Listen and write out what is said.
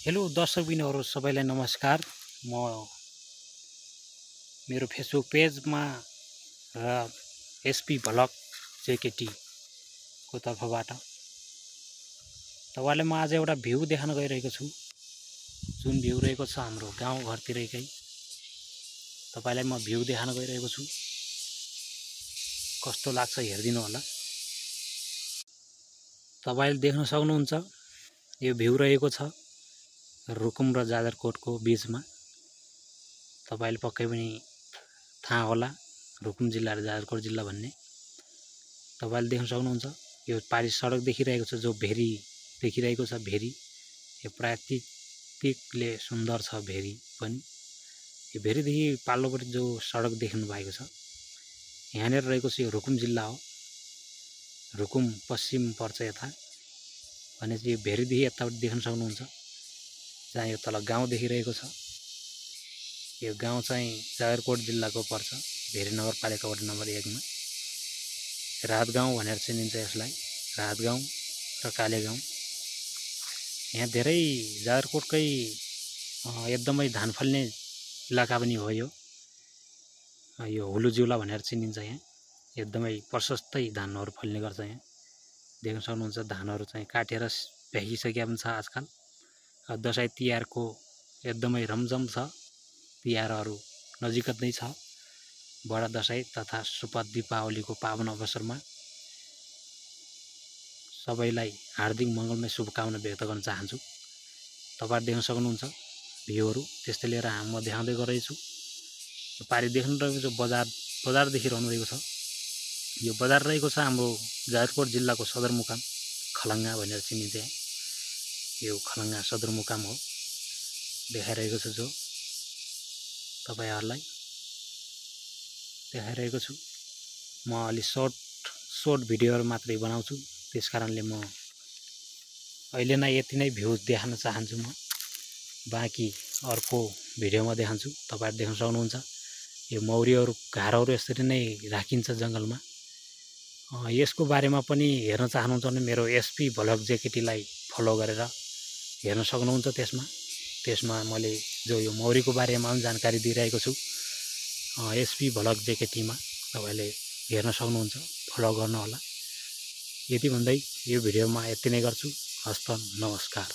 Hello दर्शकबिनहरु सबैलाई नमस्कार। म मेरो फेसबुक पेजमा र एसपी भ्लग जेकेटी को तर्फबाट तपाईलाई म आज एउटा भ्यू देखाउन गइरहेको छु। जुन भ्यू रहेको छ हाम्रो गाउँ घरतिरकै तपाईलाई म भ्यू देखाउन गइरहेको छु। कस्तो लाग्छ हेर्दिनु होला। तपाईले देख्न सक्नुहुन्छ यो भ्यू रहेको छ रुकुम र जाजरकोटको बीचमा। तपाईले पक्कै पनि थाहा होला रुकुम जिल्ला र जाजरकोट जिल्ला भन्ने। तपाईले देख्न सक्नुहुन्छ यो पारी सडक देखिरहेको छ, जो भेरी देखिरहेको छ। भेरी यो प्राकृतिकले सुन्दर छ। भेरी पनि यो भेरीदेखि पाल्लोपट्टि जो सडक देख्नु भएको छ यहाँनेर रहेको छ। यो रुकुम जिल्ला हो। रुकुम पश्चिम पर्छ यता भनेपछि यो भेरीदेखि यतापट्टि देख्न सक्नुहुन्छ जहाँ यो तल गाउँ देखिरहेको छ। यो गाउँ चाहिँ जाजरकोट जिल्लाको पर्छ। भेरी नगरपालिका वडा नम्बर 1 मा राहत गाउँ भनेर चिनिन्छ यसलाई। राहत गाउँ र काले गाउँ। यहाँ धेरै जाजरकोटकै एकदमै धान फल्ने इलाका पनि हो। यो हुलु जिउला भनेर चिनिन्छ। यहाँ एकदमै प्रशस्तै धानहरू फल्ने गर्छ। यहाँ देख्न सक्नुहुन्छ धानहरू चाहिँ काटेर भ्याइसकेका पनि छ आजकल। दसैँ तिहारको एकदमै रमझम छ। तिहारहरू नजिकै नै छ। बडा दसैँ तथा सुपथ दीपावलीको पावन अवसरमा सबैलाई हार्दिक मङ्गलमय शुभकामना व्यक्त गर्न चाहन्छु। तपाईहरु देख्न सक्नुहुन्छ भ्यूहरू त्यस्तै लिएर म देखाउँदै गरेछु। यो पारी देख्न रहेको बजार देखिरहनु भएको छ। यो बजार रहेको छ हाम्रो जाजरकोट जिल्लाको सदरमुकाम खलङ्गा भनेर चिनिन्छ। यो खलङ्गा सदरमुकाम हो। देखाइरहेको छु जो तपाईहरुलाई देखाइरहेको छु। म अलि सर्ट भिडियोहरु मात्रै बनाउँछु। त्यसकारणले म अहिले नै यति नै भ्यू देखाउन चाहन्छु। म बाँकी अर्को भिडियोमा देखाउँछु। तपाईहरु देख्न सक्नुहुन्छ यो मौरीहरु घारहरु यसरी नै राखिन्छ जंगलमा। यसको बारेमा पनि हेर्न चाहनुहुन्छ भने मेरो एसपी भ्लग जेकेटीलाई फलो गरेर हेर्न सक्नुहुन्छ। त्यसमा मैले जो यो मौरीको बारेमा पनि जानकारी दिइरहेको छु। एसपी भ्लग जेकेटीमा तपाईले हेर्न सक्नुहुन्छ। फलो गर्न होला। यति भन्दै यो भिडियोमा यति नै गर्छु। हस्त नमस्कार।